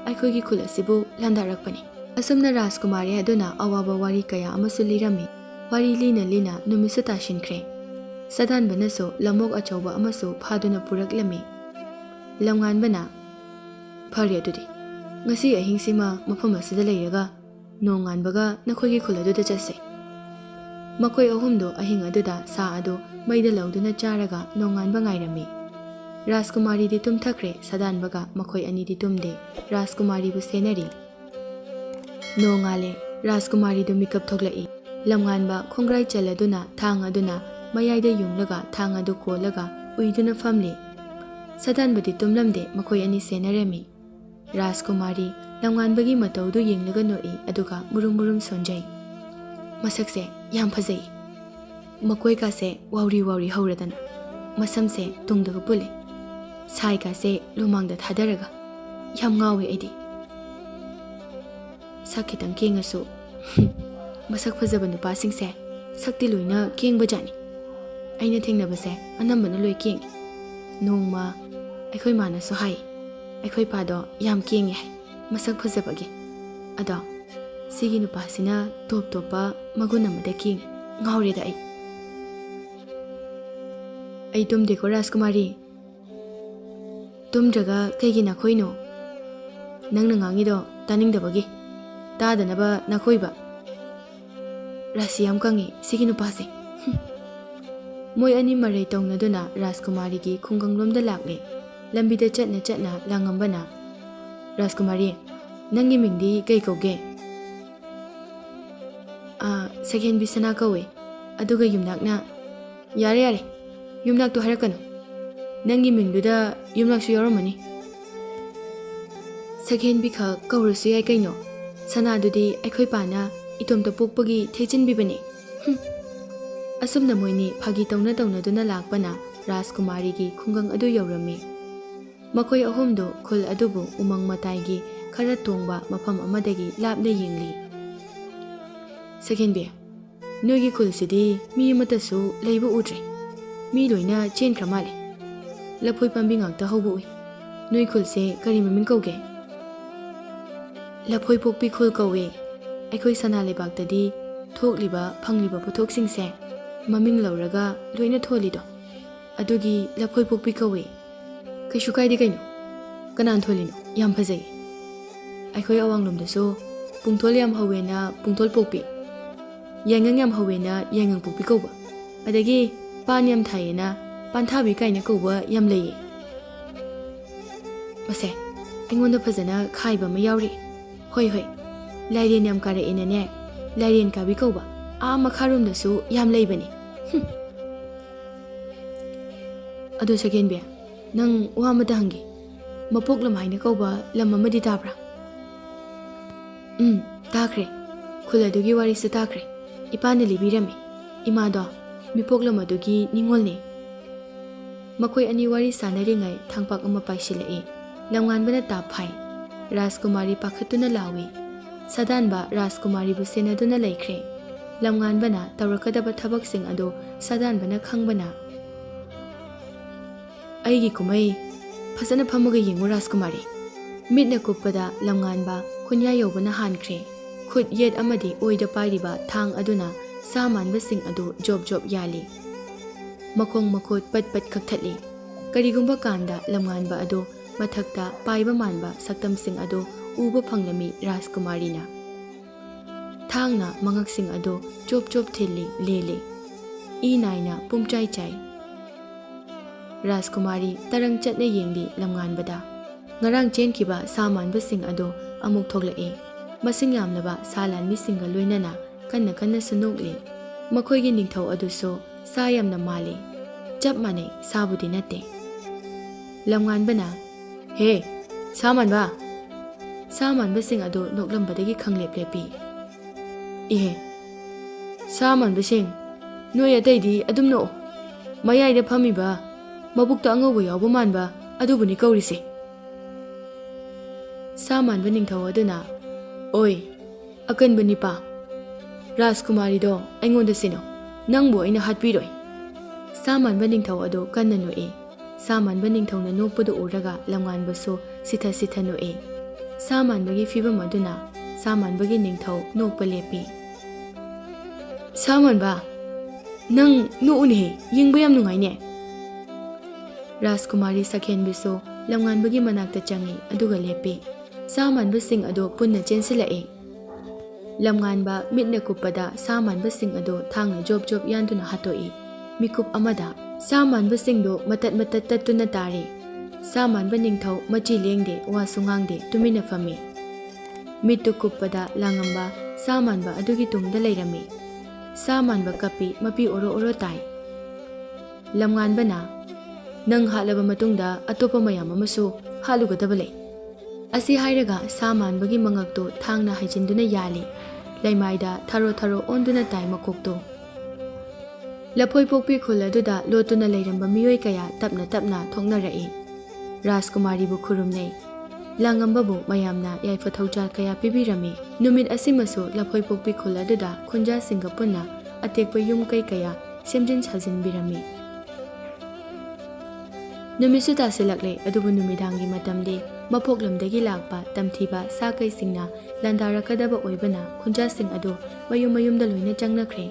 ꯑꯩꯈꯣꯏꯒꯤ ꯈꯨꯜ ꯑꯁꯤꯕꯨ ꯂꯥꯟꯗꯥꯔꯛꯄꯅꯤ꯫ ꯑꯁꯨꯝꯅ ꯔꯥꯖꯀꯨꯃꯥꯔꯤ ꯑꯗꯨꯅ ꯑꯋꯥꯕ ꯋꯥꯔꯤ ꯀꯌꯥ ꯑꯃꯁꯨ ꯂꯤꯔꯝꯃꯤ꯫ ꯋꯥꯔꯤ ꯂꯤꯅ ꯂꯤꯅ ꯅꯨꯃꯤꯠꯁꯨ ꯇꯥꯁꯤꯟꯈ꯭ꯔꯦ꯫ ꯁꯥꯗꯥꯟꯕꯅꯁꯨ ꯂꯝꯑꯣꯛ ꯑꯆꯧꯕ ꯑꯃꯁꯨ ꯐꯥꯗꯨꯅ ꯄꯨꯔꯛꯂꯝꯃꯤ꯫ ꯂꯝꯉꯥꯟꯕꯅ, ꯐꯔꯦ ꯑꯗꯨꯗꯤ ꯉꯁꯤ ꯑꯍꯤꯡꯁꯤꯃ ꯃꯐꯝ ꯑꯁꯤꯗ ꯂꯩꯔꯒ ꯅꯣꯡꯉꯥꯟꯕꯒ ꯅꯈꯣꯏꯒꯤ ꯈꯨꯜ ꯑꯗꯨꯗ ꯆꯠꯁꯦ꯫ ꯃꯈꯣꯏ ꯑꯍꯨꯝꯗꯨ ꯑꯍꯤꯡ ꯑꯗꯨꯗ ꯁꯥ ꯑꯗꯨ ꯃꯩꯗ ꯂꯧꯗꯨꯅ ꯆꯥꯔꯒ ꯅꯣꯡꯉꯥꯟꯕ ꯉꯥꯏꯔꯝꯃꯤ꯫ ꯔꯥꯖꯀꯨꯃꯥꯔꯤꯗꯤ ꯇꯨꯝꯊꯈ꯭ꯔꯦ, ꯁꯥꯗꯥꯟꯕꯒ ꯃꯈꯣꯏ ꯑꯅꯤꯗꯤ ꯇꯨꯝꯗꯦ, ꯔꯥꯖꯀꯨꯃꯥꯔꯤꯕꯨ ꯁꯦꯟꯅꯔꯤ꯫ Nongale, Rajkumari du mikap thoklai. Lamnganba khongrai chaladuna thang aduna mayaida yunglaga thang adu kolaga uiduna famli. Sadanbadi tumlamde makhoi ani senaremi. Rajkumari lamnganbagi mataudu yenglaga noi aduga murum sonjai. Masakse yam phajai. Makoi ka se wawri hauradana. Masamse tungdaga pule. Sai ka se lumangda thadaraga. Yam ngawe aidi. Sakitang kengasu. Masak phajaba nupasingse sakti loina kengbajani. Aina thengnabase anambana loi keng. Nongma aikhoi mana so hai. Aikhoi pado yam kengi hai. Masak phajabagi. Ado sigi nupasina top topa maguna made keng ngawre da ai. Ai tum deko Rajkumari. Tum jaga kaigi na khoino. Nang nangangi do taning dabagi. Ta danaba na khoiba. Rasi yam kangi sigi nupase. Moi ani marai tawnaduna Rajkumari gi khunganglomda lakle. Lambida chatna langambana. Rajkumari, nangi mingdi kai kauge. Second bisana kawe. Aduga yumnakna. Yare. Yumnak tu harakano. Nangi mingduda yumnak su yoramani. Second bika kaurasu yai kaino. Sana adudi aikhoi pana itomta pokpagi thechin bibani. Asumna moini phagi tawna duna lakpana Rajkumari gi khungang adu yorami. Makhoi ahomdo khul adubu umang matai gi khara tongba mafam amadagi lapna yengli. Second be nogi khul sidi mi mata su leibu udre. Mi loina chen kramale. Laphoi pambi ngakta hobu ui. Noi khul se kari maming kauge. Laphoi pokpi khul kawe. Aikhoi sana lebaktadi thokliba phangliba puthokingse maming lauraga loina tholido. Adugi laphoi pokpi kawe. Kaishu kaidi kaino. Kanan tholino yam phajai. Aikhoi awanglomdaso pungthol yam hawena pungthol pokpi. Yangang yam hawena yangang pokpi kauba. Adagi pan yam thayena pan thabi kaina kauba yam leye. Mase aingonda phajana khaiba ma yauri. Hoi. Lairien yam kare inane. Lairien kabi kauba. Makharum dasu yam leibani. Ado second be. Nang wamada hangi. Mapok lam haina kauba lam amadi tabra. Takre. Khuladugi wari sa takre. Ipana libirami. Imado. Mipok lam adugi ningolni. Makoi ani wari sanaringai thangpak ama paisila lamnganbana taphai. Rajkumari pakhatuna lawi. Sadanba Rajkumari bu senaduna laikre. Lamnganbana tawrakadaba thabaksing ado sadanbana khangbana. Aigi kumai phasana phamuga yengu Rajkumari. Mitna kupada lamnganba khunya yobana hankre. Khut yet amadi oida pairiba thang aduna samanba sing ado job yali. Makong makot pat kakthatli. Karigumba kanda lamnganba ado mathakta paiba manba saktam sing ado uba phanglami Rajkumari na. Thangna mangak sing ado job thili lele. Naina pumchai chai. Rajkumari tarang chatna yengli lamnganbada. Ngarang chenkiba samanba sing ado amuk thoklae. Masing yamlaba salan misinga loinana kanna sunokli. Makhoigi ningthau aduso sayamna mali. Chap mane sabudi nate. Lamnganbana, he, samanba. Samanba sing ado noklambadagi khanglep-lepi. Ihe, samanba sing, noi ataidi adum no. Mayaida phamiba, mabukta angawba yawba manba, adubuni kaurise. Samanba ningthau aduna, oi, akanba nipa. Rajkumari do aingonda sino, nangbo aina hatpiroi. Samanba ningthau ado kanna noe. Samanba ningthau na nokpado uraga lamnganba so sitha noe. Samanbagi fibam aduna samanbagi ningthau nokpa lepi. Samanba, nang noone yengba yam nungaine. Rajkumari sakhenbiso lamnganbagi manakta changi aduga lepi. Samanba sing ado punna chensilae. Lamnganba mitna kupada samanba sing ado thangna job yanduna hatoi. Mikup amada samanba singdo matat tattuna tari. Samanba ningthau machi lengde wasungangde tumina fami. ꯃꯤꯠꯇꯨ ꯀꯨꯞꯄꯗ ꯂꯥꯡꯉꯝꯕ ꯁꯥ ꯃꯥꯟꯕ ꯑꯗꯨꯒꯤ ꯇꯨꯡꯗ ꯂꯩꯔꯝꯃꯤ꯫ ꯁꯥ ꯃꯥꯟꯕ ꯀꯞꯄꯤ, ꯃꯄꯤ ꯑꯣꯔꯣ ꯑꯣꯔꯣ ꯇꯥꯏ꯫ ꯂꯝꯉꯥꯟꯕꯅ, "ꯅꯪ ꯍꯥꯠꯂꯕ ꯃꯇꯨꯡꯗ ꯑꯇꯣꯞꯄ ꯃꯌꯥꯝ ꯑꯃꯁꯨ ꯍꯥꯠꯂꯨꯒꯗꯕ ꯂꯩ." ꯑꯁꯤ ꯍꯥꯏꯔꯒ ꯁꯥ ꯃꯥꯟꯕꯒꯤ ꯃꯉꯛꯇꯨ ꯊꯥꯡꯅ ꯍꯩꯖꯤꯟꯗꯨꯅ ꯌꯥꯜꯂꯤ꯫ ꯂꯩꯃꯥꯏꯗ ꯊꯥꯔꯣ ꯊꯥꯔꯣ ꯑꯣꯟꯗꯨꯅ ꯇꯥꯏ ꯃꯀꯣꯛꯇꯨ꯫ ꯂꯐꯣꯏ ꯄꯣꯛꯄꯤ ꯈꯨꯜ ꯑꯗꯨꯗ ꯂꯣꯠꯇꯨꯅ ꯂꯩꯔꯝꯕ ꯃꯤꯑꯣꯏ ꯀꯌꯥ ꯇꯞꯅ ꯇꯞꯅ ꯊꯣꯛꯅꯔꯛꯏ꯫ ꯔꯥꯖꯀꯨꯃꯥꯔꯤꯕꯨ ꯈꯨꯔꯨꯝꯅꯩ꯫ ꯂꯥꯡꯉꯝꯕꯕꯨ ꯃꯌꯥꯝꯅ ꯌꯥꯏꯐ ꯊꯧꯖꯥꯜ ꯀꯌꯥ ꯄꯤꯕꯤꯔꯝꯃꯤ꯫ ꯅꯨꯃꯤꯠ ꯑꯁꯤꯃꯁꯨ ꯂꯐꯣꯏ ꯄꯣꯛꯄꯤ ꯈꯨꯜ ꯑꯗꯨꯗ ꯈꯨꯟꯖꯥꯁꯤꯡꯒ ꯄꯨꯟꯅ ꯑꯇꯦꯛꯄ ꯌꯨꯝ ꯀꯩ ꯀꯌꯥ ꯁꯦꯝꯖꯤꯟ ꯁꯥꯖꯤꯟꯕꯤꯔꯝꯃꯤ꯫ ꯅꯨꯃꯤꯠꯁꯨ ꯇꯥꯁꯤꯜꯂꯛꯂꯦ, ꯑꯗꯨꯕꯨ ꯅꯨꯃꯤꯗꯥꯡꯒꯤ ꯃꯇꯝꯗꯤ ꯃꯄꯣꯛꯂꯝꯗꯒꯤ ꯂꯥꯛꯄ ꯇꯝꯊꯤꯕ ꯁꯥ ꯀꯩꯁꯤꯡꯅ ꯂꯥꯟꯗꯥꯔꯛꯀꯗꯕ ꯑꯣꯏꯕꯅ ꯈꯨꯟꯖꯥꯁꯤꯡ ꯑꯗꯨ ꯃꯌꯨꯝ ꯃꯌꯨꯝꯗ ꯂꯣꯏꯅ ꯆꯪꯅꯈ꯭ꯔꯦ꯫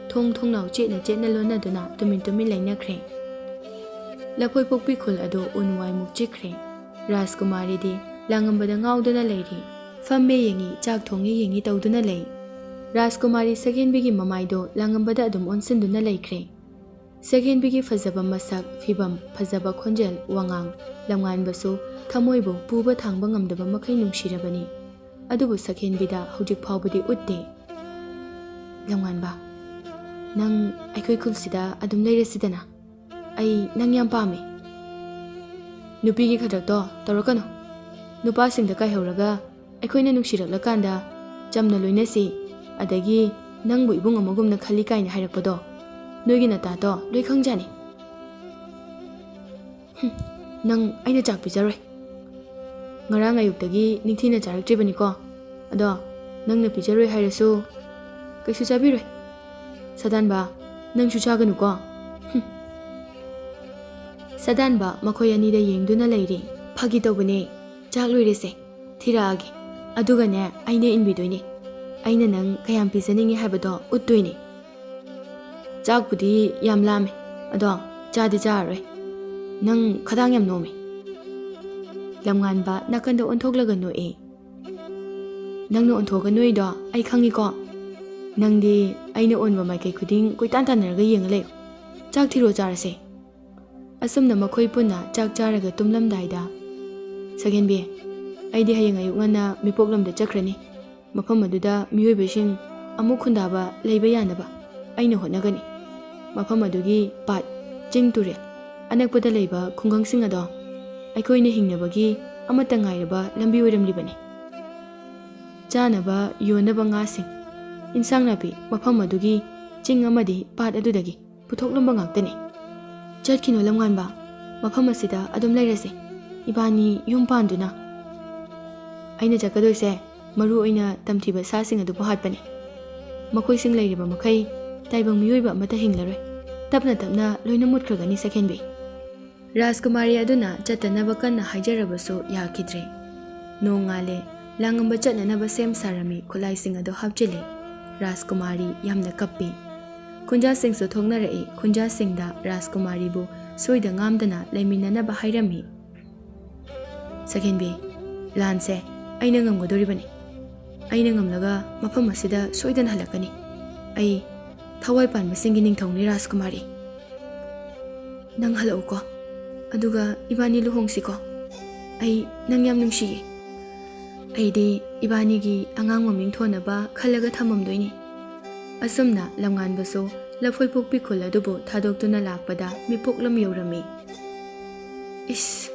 ꯊꯣꯡ ꯊꯣꯡꯅꯥꯎ ꯆꯦꯠꯅ ꯆꯦꯠꯅ ꯂꯣꯟꯅꯗꯨꯅ ꯇꯨꯃꯤꯟ ꯇꯨꯃꯤꯟ ꯂꯩꯅꯈ꯭ꯔꯦ꯫ ꯂꯐꯣꯏ ꯄꯣꯛꯄꯤ ꯈꯨꯜ ꯑꯗꯨ ꯎꯟ ꯋꯥꯏꯃꯨꯛ ꯆꯤꯛꯈ꯭ꯔꯦ꯫ ꯔꯥꯖꯀꯨꯃꯥꯔꯤꯗꯤ ꯂꯥꯡꯉꯝꯕꯗ ꯉꯥꯎꯗꯨꯅ ꯂꯩꯔꯤ꯫ ꯐꯝꯃꯦ ꯌꯦꯡꯉꯤ, ꯆꯥꯛ ꯊꯣꯡꯉꯤ ꯌꯦꯡꯉꯤ ꯇꯧꯗꯨꯅ ꯂꯩ꯫ ꯔꯥꯖꯀꯨꯃꯥꯔꯤ ꯁꯛꯍꯦꯟꯕꯤꯒꯤ ꯃꯃꯥꯏꯗꯣ ꯂꯥꯡꯉꯝꯕꯗ ꯑꯗꯨꯝ ꯑꯣꯟꯁꯤꯟꯗꯨꯅ ꯂꯩꯈ꯭ꯔꯦ꯫ ꯁꯛꯍꯦꯟꯕꯤꯒꯤ ꯐꯖꯕ ꯃꯁꯛ, ꯐꯤꯕꯝ, ꯐꯖꯕ ꯈꯣꯟꯖꯦꯜ, ꯋꯥꯉꯥꯡ, ꯂꯝꯉꯥꯟꯕꯁꯨ ꯊꯃꯣꯏꯕꯨ ꯄꯨꯕ ꯊꯥꯡꯕ ꯉꯝꯗꯕ ꯃꯈꯩ ꯅꯨꯡꯁꯤꯔꯕꯅꯤ꯫ ꯑꯗꯨꯕꯨ ꯁꯛꯍꯦꯟꯕꯤꯗ ꯍꯧꯖꯤꯛ ꯐꯥꯎꯕꯗꯤ ꯎꯠꯇꯦ꯫ "ꯂꯝꯉꯥꯟꯕ, ꯅꯪ ꯑꯩꯈꯣꯏ ꯈꯨꯜꯁꯤꯗ ꯑꯗꯨꯝ ꯂꯩꯔꯁꯤꯗꯅ꯫ ꯑꯩ ꯅꯪ ꯌꯥꯝ ꯄꯥꯝꯃꯦ." "ꯅꯨꯄꯤꯒꯤ ꯈꯗ꯭ꯔꯛꯇꯣ ꯇꯧꯔꯛꯀꯅꯨ꯫ ꯅꯨꯄꯥꯁꯤꯡꯗ ꯀꯥꯏꯍꯧꯔꯒ ꯑꯩꯈꯣꯏꯅ ꯅꯨꯡꯁꯤꯔꯛꯂꯀꯥꯟꯗ ꯆꯝꯅ ꯂꯣꯏꯅꯁꯤ, ꯑꯗꯒꯤ ꯅꯪꯕꯨ ꯏꯕꯨꯡ ꯑꯃꯒꯨꯝꯅ ꯈꯜꯂꯤ ꯀꯥꯏꯅ ꯍꯥꯏꯔꯛꯄꯗꯣ ꯅꯣꯏꯒꯤ ꯅꯇꯥꯗꯣ ꯂꯣꯏ ꯈꯪꯖꯥꯅꯤ." "ꯅꯪ ꯑꯩꯅ ꯆꯥꯛ ꯄꯤꯖꯔꯣꯏ꯫ ꯉꯔꯥꯡ ꯑꯌꯨꯛꯇꯒꯤ ꯅꯤꯡꯊꯤꯅ ꯆꯥꯔꯛꯇ꯭ꯔꯤꯕꯅꯤꯀꯣ꯫ ꯑꯗꯣ ꯅꯪꯅ ꯄꯤꯖꯔꯣꯏ ꯍꯥꯏꯔꯁꯨ ꯀꯩꯁꯨ ꯆꯥꯕꯤꯔꯣꯏ꯫ ꯁꯥꯗꯥꯟꯕ, ꯅꯪꯁꯨ ꯆꯥꯒꯅꯨꯀꯣ." ꯁꯥꯗꯥꯟꯕ ꯃꯈꯣꯏ ꯑꯅꯤꯗ ꯌꯦꯡꯗꯨꯅ ꯂꯩꯔꯤ꯫ "ꯐꯥꯒꯤ ꯇꯧꯕꯅꯦ, ꯆꯥꯛ ꯂꯣꯏꯔꯦꯁꯦ, ꯊꯤꯔꯛꯑꯒꯦ, ꯑꯗꯨꯒꯅꯦ ꯑꯩꯅ ꯏꯟꯕꯤꯗꯣꯏꯅꯦ꯫ ꯑꯩꯅ ꯅꯪ ꯀꯌꯥꯝ ꯄꯤꯖꯅꯤꯡꯉꯤ ꯍꯥꯏꯕꯗꯣ ꯎꯠꯇꯣꯏꯅꯦ꯫ ꯆꯥꯛꯄꯨꯗꯤ ꯌꯥꯝ ꯂꯥꯝꯃꯦ, ꯑꯗꯣ ꯆꯥꯗꯤ ꯆꯥꯔꯔꯣꯏ꯫ ꯅꯪ ꯈꯗꯥꯡ ꯌꯥꯝ ꯅꯣꯝꯃꯦ." ꯂꯝꯉꯥꯟꯕ ꯅꯥꯀꯟꯗ ꯑꯣꯟꯊꯣꯛꯂꯒ ꯅꯣꯛꯏ꯫ "ꯅꯪꯅ ꯑꯣꯟꯊꯣꯛꯑꯒ ꯅꯣꯛꯏꯗꯣ ꯑꯩ ꯈꯪꯉꯤꯀꯣ꯫ ꯅꯪꯗꯤ ꯑꯩꯅ ꯑꯣꯟꯕ ꯃꯥꯏꯀꯩ ꯈꯨꯗꯤꯡ ꯀꯣꯏꯇꯥꯟ ꯇꯥꯟꯅꯔꯒ ꯌꯦꯡꯉ ꯂꯩꯌꯨ꯫ ꯆꯥꯛ ꯊꯤꯔꯣ, ꯆꯥꯔꯁꯦ." ꯑꯁꯨꯝꯅ ꯃꯈꯣꯏ ꯄꯨꯟꯅ ꯆꯥꯛ ꯆꯥꯔꯒ ꯇꯨꯝꯂꯝꯗꯥꯏꯗ, "ꯁꯛꯍꯦꯟꯕꯤ, ꯑꯩꯗꯤ ꯍꯌꯦꯡ ꯑꯌꯨꯛ ꯉꯟꯅ ꯃꯤꯄꯣꯛꯂꯝꯗ ꯆꯠꯈ꯭ꯔꯅꯤ꯫ ꯃꯐꯝ ꯑꯗꯨꯗ ꯃꯤꯑꯣꯏꯕꯁꯤꯡ ꯑꯃꯨꯛ ꯈꯨꯟꯗꯥꯕ ꯂꯩꯕ ꯌꯥꯅꯕ ꯑꯩꯅ ꯍꯣꯠꯅꯒꯅꯤ꯫ ꯃꯐꯝ ꯑꯗꯨꯒꯤ ꯄꯥꯠ, ꯆꯤꯡ, ꯇꯨꯔꯦꯜ ꯑꯅꯛꯄꯗ ꯂꯩꯕ ꯈꯨꯡꯒꯪꯁꯤꯡ ꯑꯗꯣ ꯑꯩꯈꯣꯏꯅ ꯍꯤꯡꯅꯕꯒꯤ ꯑꯃꯠꯇ ꯉꯥꯏꯔꯕ ꯂꯝꯕꯤ ꯑꯣꯏꯔꯝꯂꯤꯕꯅꯤ꯫ ꯆꯥꯅꯕ ꯌꯣꯟꯅꯕ ꯉꯥꯁꯤꯡ, ꯏꯟꯁꯥꯡ ꯅꯥꯄꯤ ꯃꯐꯝ ꯑꯗꯨꯒꯤ ꯆꯤꯡ ꯑꯃꯗꯤ ꯄꯥꯠ ꯑꯗꯨꯗꯒꯤ ꯄꯨꯊꯣꯛꯂꯝꯕ ꯉꯥꯛꯇꯅꯤ꯫ ꯆꯠꯈꯤꯅꯨ ꯂꯝꯉꯥꯟꯕ, ꯃꯐꯝ ꯑꯁꯤꯗ ꯑꯗꯨꯝ ꯂꯩꯔꯁꯦ, ꯏꯕꯥꯅꯤ ꯌꯨꯝ ꯄꯥꯟꯗꯨꯅ꯫ ꯑꯩꯅ ꯆꯠꯀꯗꯣꯏꯁꯦ ꯃꯔꯨ ꯑꯣꯏꯅ ꯇꯝꯊꯤꯕ ꯁꯥꯁꯤꯡ ꯑꯗꯨꯕꯨ ꯍꯥꯠꯄꯅꯤ꯫ ꯃꯈꯣꯏꯁꯤꯡ ꯂꯩꯔꯤꯕ ꯃꯈꯩ ꯇꯥꯏꯕꯪ ꯃꯤꯑꯣꯏꯕ ꯑꯃꯠꯇ ꯍꯤꯡꯂꯔꯣꯏ꯫ ꯇꯞꯅ ꯇꯞꯅ ꯂꯣꯏꯅ ꯃꯨꯠꯈ꯭ꯔꯒꯅꯤ ꯁꯛꯍꯦꯟꯕꯤ." ꯔꯥꯖꯀꯨꯃꯥꯔꯤ ꯑꯗꯨꯅ ꯆꯠꯇꯅꯕ ꯀꯟꯅ ꯍꯥꯏꯖꯔꯕꯁꯨ ꯌꯥꯈꯤꯗ꯭ꯔꯦ꯫ ꯅꯣꯡꯉꯥꯜꯂꯦ, ꯂꯥꯡꯉꯝꯕ ꯆꯠꯅꯅꯕ ꯁꯦꯝ ꯁꯥꯔꯝꯃꯤ꯫ ꯈꯨꯠꯂꯥꯏꯁꯤꯡ ꯑꯗꯨ ꯍꯥꯞꯆꯤꯜꯂꯤ꯫ ꯔꯥꯖꯀꯨꯃꯥꯔꯤ ꯌꯥꯝꯅ ꯀꯞꯄꯤ꯫ ꯈꯨꯟꯖꯥꯁꯤꯡꯁꯨ ꯊꯣꯛꯅꯔꯛꯏ꯫ ꯈꯨꯟꯖꯥꯁꯤꯡꯗ ꯔꯥꯖꯀꯨꯃꯥꯔꯤꯕꯨ ꯁꯣꯏꯗ ꯉꯥꯝꯗꯅ ꯂꯩꯃꯤꯟꯅꯅꯕ ꯍꯥꯏꯔꯝꯃꯤ꯫ "ꯁꯛꯍꯦꯟꯕꯤ, ꯂꯥꯟꯁꯦ ꯑꯩꯅ ꯉꯝꯒꯗꯣꯔꯤꯕꯅꯤ꯫ ꯑꯩꯅ ꯉꯝꯂꯒ ꯃꯐꯝ ꯑꯁꯤꯗ ꯁꯣꯏꯗꯅ ꯍꯜꯂꯛꯀꯅꯤ꯫ ꯑꯩ ꯊꯋꯥꯏ ꯄꯥꯟꯕꯁꯤꯡꯒꯤ ꯅꯤꯡꯊꯧꯅꯤ ꯔꯥꯖꯀꯨꯃꯥꯔꯤ꯫ ꯅꯪ ꯍꯜꯂꯛꯎꯀꯣ, ꯑꯗꯨꯒ ꯏꯕꯥꯅꯤ ꯂꯨꯍꯣꯡꯁꯤꯀꯣ꯫ ꯑꯩ ꯅꯪ ꯌꯥꯝ ꯅꯨꯡꯁꯤꯌꯦ꯫ ꯑꯩꯗꯤ ꯏꯕꯥꯅꯤꯒꯤ ꯑꯉꯥꯡ ꯃꯃꯤꯡ ꯊꯣꯟꯅꯕ ꯈꯜꯂꯒ ꯊꯝꯃꯝꯗꯣꯏꯅꯤ." ꯑꯁꯨꯝꯅ ꯂꯝꯉꯥꯟꯕꯁꯨ ꯂꯐꯣꯏ ꯄꯣꯛꯄꯤ ꯈꯨꯜ ꯑꯗꯨꯕꯨ ꯊꯥꯗꯣꯛꯇꯨꯅ ꯂꯥꯛꯄꯗ ꯃꯤꯄꯣꯛꯂꯝ ꯌꯧꯔꯝꯃꯤ꯫ "ꯏꯁ,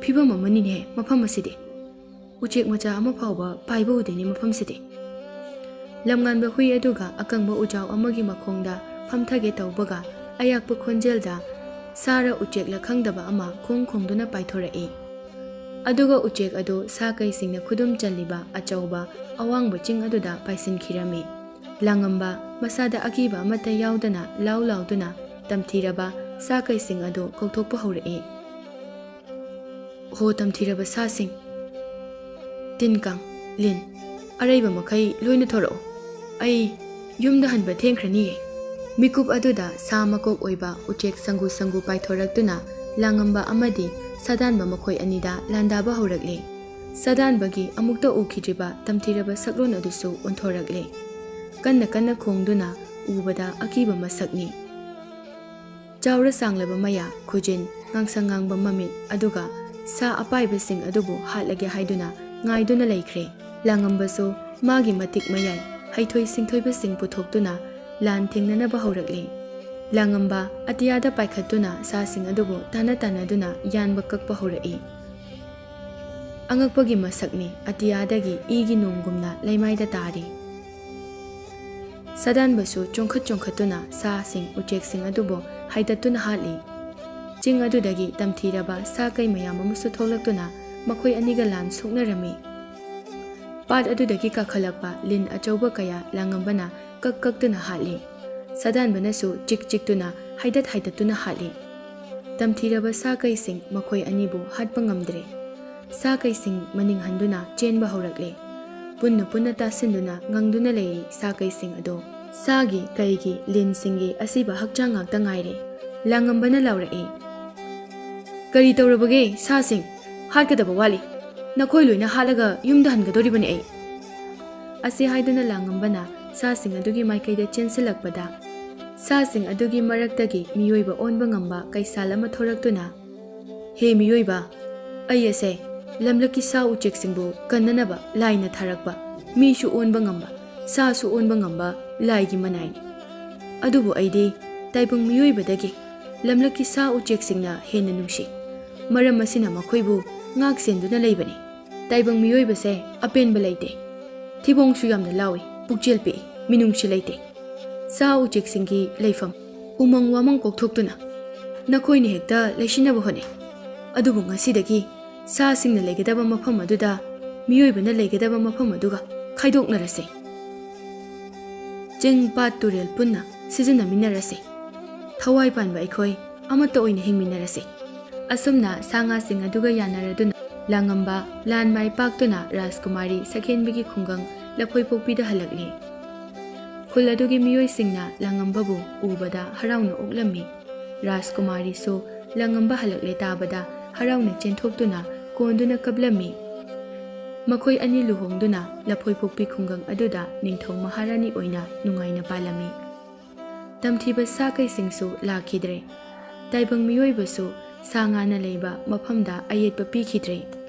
ꯐꯤꯕꯝ ꯑꯃꯅꯤꯅꯦ ꯃꯐꯝ ꯑꯁꯤꯗꯤ꯫ ꯎꯆꯦꯛ ꯃꯆꯥ ꯑꯃ ꯐꯥꯎꯕ ꯄꯥꯏꯕ ꯎꯗꯦꯅꯦ ꯃꯐꯝꯁꯤꯗꯤ." ꯂꯝꯉꯥꯟꯕ ꯍꯨꯏ ꯑꯗꯨꯒ ꯑꯀꯪꯕ ꯎꯖꯥꯎ ꯑꯃꯒꯤ ꯃꯈꯣꯡꯗ ꯐꯝꯊꯒꯦ ꯇꯧꯕꯒ ꯑꯌꯥꯛꯄ ꯈꯣꯟꯖꯦꯜꯗ ꯁꯥꯔ ꯎꯆꯦꯛꯂ ꯈꯪꯗꯕ ꯑꯃ ꯈꯣꯡ ꯈꯣꯡꯗꯨꯅ ꯄꯥꯏꯊꯣꯔꯛꯏ꯫ ꯑꯗꯨꯒ ꯎꯆꯦꯛ ꯑꯗꯨ ꯁꯥ ꯀꯩꯁꯤꯡꯅ ꯈꯨꯗꯨꯝ ꯆꯜꯂꯤꯕ ꯑꯆꯧꯕ ꯑꯋꯥꯡꯕ ꯆꯤꯡ ꯑꯗꯨꯗ ꯄꯥꯏꯁꯤꯟꯈꯤꯔꯝꯃꯤ꯫ ꯂꯥꯡꯉꯝꯕ ꯃꯁꯥꯗ ꯑꯀꯤꯕ ꯑꯃꯠꯇ ꯌꯥꯎꯗꯅ ꯂꯥꯎ ꯂꯥꯎꯗꯨꯅ ꯇꯝꯊꯤꯔꯕ ꯁꯥ ꯀꯩꯁꯤꯡ ꯑꯗꯨ ꯀꯧꯊꯣꯛꯄ ꯍꯧꯔꯛꯏ꯫ "ꯍꯣ ꯇꯝꯊꯤꯔꯕ ꯁꯥꯁꯤꯡ, ꯇꯤꯟ ꯀꯥꯡ, ꯂꯤꯟ, ꯑꯔꯩꯕ ꯃꯈꯩ ꯂꯣꯏꯅ ꯊꯣꯔꯛꯎ꯫ ꯑꯩ ꯌꯨꯝꯗ ꯍꯟꯕ ꯊꯦꯡꯈ꯭ꯔꯅꯤꯌꯦ." ꯃꯤꯀꯨꯞ ꯑꯗꯨꯗ ꯁꯥ ꯃꯀꯣꯛ ꯑꯣꯏꯕ ꯎꯆꯦꯛ ꯁꯪꯒꯨ ꯁꯪꯒꯨ ꯄꯥꯏꯊꯣꯔꯛꯇꯨꯅ ꯂꯥꯡꯉꯝꯕ ꯑꯃꯗꯤ ꯁꯥꯗꯥꯟꯕ ꯃꯈꯣꯏ ꯑꯅꯤꯗ ꯂꯥꯟꯗꯥꯕ ꯍꯧꯔꯛꯂꯤ꯫ ꯁꯥꯗꯥꯟꯕꯒꯤ ꯑꯃꯨꯛꯇ ꯎꯈꯤꯗ꯭ꯔꯤꯕ ꯇꯝꯊꯤꯔꯕ ꯁꯛꯂꯣꯟ ꯑꯗꯨꯁꯨ ꯑꯣꯟꯊꯣꯔꯛꯂꯤ꯫ ꯀꯟꯅ ꯀꯟꯅ ꯈꯣꯡꯗꯨꯅ ꯎꯕꯗ ꯑꯀꯤꯕ ꯃꯁꯛꯅꯤ꯫ ꯆꯥꯎꯔ ꯁꯥꯡꯂꯕ ꯃꯌꯥ, ꯈꯨꯖꯤꯟ, ꯉꯥꯡꯁꯪ ꯉꯥꯡꯕ ꯃꯃꯤꯠ, ꯑꯗꯨꯒ ꯁꯥ ꯑꯄꯥꯏꯕꯁꯤꯡ ꯑꯗꯨꯕꯨ ꯍꯥꯠꯂꯒꯦ ꯍꯥꯏꯗꯨꯅ ꯉꯥꯏꯗꯨꯅ ꯂꯩꯈ꯭ꯔꯦ꯫ ꯂꯥꯡꯉꯝꯕꯁꯨ ꯃꯥꯒꯤ ꯃꯇꯤꯛ ꯃꯌꯥꯏ ꯍꯩꯊꯣꯏ ꯁꯤꯡꯊꯣꯏꯕꯁꯤꯡ ꯄꯨꯊꯣꯛꯇꯨꯅ ꯂꯥꯟ ꯊꯦꯡꯅꯅꯕ ꯍꯧꯔꯛꯂꯤ꯫ ꯂꯥꯡꯉꯝꯕ ꯑꯇꯤꯌꯥꯗ ꯄꯥꯏꯈꯠꯇꯨꯅ ꯁꯥꯁꯤꯡ ꯑꯗꯨꯕꯨ ꯇꯥꯟꯅꯗꯨꯅ ꯌꯥꯟꯕ ꯀꯛꯄ ꯍꯧꯔꯛꯏ꯫ ꯑꯉꯛꯄꯒꯤ ꯃꯁꯛꯅꯤ ꯑꯇꯤꯌꯥꯗꯒꯤ ꯏꯒꯤ ꯅꯣꯡꯒꯨꯝꯅ ꯂꯩꯃꯥꯏꯗ ꯇꯥꯔꯤ꯫ ꯁꯥꯗꯥꯟꯕꯁꯨ ꯆꯣꯡꯈꯠꯇꯨꯅ ꯁꯥꯁꯤꯡ ꯎꯆꯦꯛꯁꯤꯡ ꯑꯗꯨꯕꯨ ꯍꯥꯏꯗꯠꯇꯨꯅ ꯍꯥꯠꯂꯤ꯫ ꯆꯤꯡ ꯑꯗꯨꯗꯒꯤ ꯇꯝꯊꯤꯔꯕ ꯁꯥ ꯀꯩ ꯃꯌꯥꯝ ꯑꯃꯁꯨ ꯊꯣꯛꯂꯛꯇꯨꯅ ꯃꯈꯣꯏ ꯑꯅꯤꯒ ꯂꯥꯟ ꯁꯣꯛꯅꯔꯝꯃꯤ꯫ ꯄꯥꯠ ꯑꯗꯨꯗꯒꯤ ꯀꯥꯈꯠꯂꯛꯄ ꯂꯤꯟ ꯑꯆꯧꯕ ꯀꯌꯥ ꯂꯥꯡꯉꯝꯕꯅ ꯀꯛꯇꯨꯅ ꯍꯥꯠꯂꯤ꯫ ꯁꯥꯗꯥꯟꯕꯅꯁꯨ ꯆꯤꯛꯇꯨꯅ ꯍꯥꯏꯗꯠꯇꯨꯅ ꯍꯥꯠꯂꯤ꯫ ꯇꯝꯊꯤꯔꯕ ꯁꯥ ꯀꯩꯁꯤꯡ ꯃꯈꯣꯏ ꯑꯅꯤꯕꯨ ꯍꯥꯠꯄ ꯉꯝꯗ꯭ꯔꯦ꯫ ꯁꯥ ꯀꯩꯁꯤꯡ ꯃꯅꯤꯡ ꯍꯟꯗꯨꯅ ꯆꯦꯟꯕ ꯍꯧꯔꯛꯂꯦ꯫ ꯄꯨꯟꯅ ꯇꯥꯁꯤꯟꯗꯨꯅ ꯉꯪꯗꯨꯅ ꯂꯩꯔꯤ ꯁꯥ ꯀꯩꯁꯤꯡ ꯑꯗꯣ꯫ ꯁꯥꯒꯤ ꯀꯩꯒꯤ ꯂꯤꯟꯁꯤꯡꯒꯤ ꯑꯁꯤꯕ ꯍꯛꯆꯥꯡ ꯉꯥꯛꯇ ꯉꯥꯏꯔꯦ꯫ ꯂꯥꯡꯉꯝꯕꯅ ꯂꯥꯎꯔꯛꯏ, "ꯀꯔꯤ ꯇꯧꯔꯕꯒꯦ ꯁꯥꯁꯤꯡ? ꯍꯥꯠꯀꯗꯕ ꯋꯥꯠꯂꯤ꯫ ꯅꯈꯣꯏ ꯂꯣꯏꯅ ꯍꯥꯠꯂꯒ ꯌꯨꯝꯗ ꯍꯟꯒꯗꯧꯔꯤꯕꯅꯤ ꯑꯩ"꯫ ꯑꯁꯤ ꯍꯥꯏꯗꯨꯅ ꯂꯥꯡꯉꯝꯕꯅ ꯁꯥꯁꯤꯡ ꯑꯗꯨꯒꯤ ꯃꯥꯏꯀꯩꯗ ꯆꯦꯟꯁꯤꯜꯂꯛꯄꯗ ꯁꯥꯁꯤꯡ ꯑꯗꯨꯒꯤ ꯃꯔꯛꯇꯒꯤ ꯃꯤꯑꯣꯏꯕ ꯑꯣꯟꯕ ꯉꯝꯕ ꯀꯩꯁꯥꯜ ꯑꯃ ꯊꯣꯔꯛꯇꯨꯅ, "ꯍꯦ ꯃꯤꯑꯣꯏꯕ, ꯑꯩ ꯑꯁꯦ ꯂꯝꯂꯛꯀꯤ ꯁꯥ ꯎꯆꯦꯛꯁꯤꯡꯕꯨ ꯀꯟꯅꯅꯕ ꯂꯥꯏꯅ ꯊꯥꯔꯛꯄ ꯃꯤꯁꯨ ꯑꯣꯟꯕ ꯉꯝꯕ ꯁꯥꯁꯨ ꯑꯣꯟꯕ ꯉꯝꯕ ꯂꯥꯏꯒꯤ ꯃꯅꯥꯏꯅꯤ꯫ ꯑꯗꯨꯕꯨ ꯑꯩꯗꯤ ꯇꯥꯏꯕꯪ ꯃꯤꯑꯣꯏꯕꯗꯒꯤ ꯂꯝꯂꯛꯀꯤ ꯁꯥ ꯎꯆꯦꯛꯁꯤꯡꯅ ꯍꯦꯟꯅ ꯅꯨꯡꯁꯤ꯫ ꯃꯔꯝ ꯑꯁꯤꯅ ꯃꯈꯣꯏꯕꯨ ꯉꯥꯛ ꯁꯦꯟꯗꯨꯅ ꯂꯩꯕꯅꯤ꯫ ꯇꯥꯏꯕꯪ ꯃꯤꯑꯣꯏꯕꯁꯦ ꯑꯄꯦꯟꯕ ꯂꯩꯇꯦ꯫ ꯊꯤꯕꯣꯡꯁꯨ ꯌꯥꯝꯅ ꯂꯥꯎꯏ, ꯄꯨꯛꯆꯦꯜ ꯄꯤꯛꯏ, ꯃꯤꯅꯨꯡꯁꯤ ꯂꯩꯇꯦ꯫ ꯁꯥ ꯎꯆꯦꯛꯁꯤꯡꯒꯤ ꯂꯩꯐꯝ ꯎꯃꯪ ꯋꯥꯃꯪ ꯀꯣꯛꯊꯣꯛꯇꯨꯅ ꯅꯈꯣꯏꯅ ꯍꯦꯛꯇ ꯂꯩꯁꯤꯟꯅꯕ ꯍꯣꯠꯅꯩ꯫ ꯑꯗꯨꯕꯨ ꯉꯁꯤꯗꯒꯤ ꯁꯥꯁꯤꯡꯅ ꯂꯩꯒꯗꯕ ꯃꯐꯝ ꯑꯗꯨꯗ ꯃꯤꯑꯣꯏꯕꯅ ꯂꯩꯒꯗꯕ ꯃꯐꯝ ꯑꯗꯨꯒ ꯈꯥꯏꯗꯣꯛꯅꯔꯁꯤ꯫ ꯆꯤꯡ ꯄꯥꯠ ꯇꯨꯔꯦꯜ ꯄꯨꯟꯅ ꯁꯤꯖꯤꯟꯅꯃꯤꯟꯅꯔꯁꯤ꯫ ꯊꯋꯥꯏ ꯄꯥꯟꯕ ꯑꯩꯈꯣꯏ ꯑꯃꯠꯇ ꯑꯣꯏꯅ ꯍꯤꯡꯃꯤꯟꯅꯔꯁꯤ꯫ ꯑꯁꯨꯝꯅ ꯁꯥ ꯉꯥꯁꯤꯡ ꯑꯗꯨꯒ ꯌꯥꯅꯔꯗꯨꯅ ꯂꯥꯡꯉꯝꯕ ꯂꯥꯟ ꯃꯥꯏ ꯄꯥꯛꯇꯨꯅ ꯔꯥꯖꯀꯨꯃꯥꯔꯤ ꯁꯛꯍꯦꯟꯕꯤꯒꯤ ꯈꯨꯡꯒꯪ ꯂꯐꯣꯏꯄꯣꯛꯄꯤꯗ ꯍꯜꯂꯛꯂꯤ꯫ ꯈꯨꯜ ꯑꯗꯨꯒꯤ ꯃꯤꯑꯣꯏꯁꯤꯡꯅ ꯂꯥꯡꯉꯝꯕꯕꯨ ꯎꯕꯗ ꯍꯔꯥꯎꯅ ꯑꯣꯛꯂꯝꯃꯤ꯫ ꯔꯥꯖꯀꯨꯃꯥꯔꯤꯁꯨ ꯂꯥꯡꯉꯝꯕ ꯍꯜꯂꯛꯂꯦ ꯇꯥꯕꯗ ꯍꯔꯥꯎꯅ ꯆꯦꯟꯊꯣꯛꯇꯨꯅ ꯀꯣꯟꯗꯨꯅ ꯀꯞꯂꯝꯃꯤ꯫ ꯃꯈꯣꯏ ꯑꯅꯤ ꯂꯨꯍꯣꯡꯗꯨꯅ ꯂꯐꯣꯏꯄꯣꯛꯄꯤ ꯈꯨꯡꯒꯪ ꯑꯗꯨꯗ ꯅꯤꯡꯊꯧ ꯃꯍꯥꯔꯥꯅꯤ ꯑꯣꯏꯅ ꯅꯨꯡꯉꯥꯏꯅ ꯄꯥꯜꯂꯝꯃꯤ꯫ ꯇꯝꯊꯤꯕ ꯁꯥ ꯀꯩꯁꯤꯡꯁꯨ ꯂꯥꯛꯈꯤꯗ꯭ꯔꯦ꯫ ꯇꯥꯏꯕꯪ ꯃꯤꯑꯣꯏꯕꯁꯨ ꯁꯥ ꯉꯥꯅ ꯂꯩꯕ ꯃꯐꯝꯗ ꯑꯌꯦꯠꯄ ꯄꯤꯈꯤꯗ꯭ꯔꯦ꯫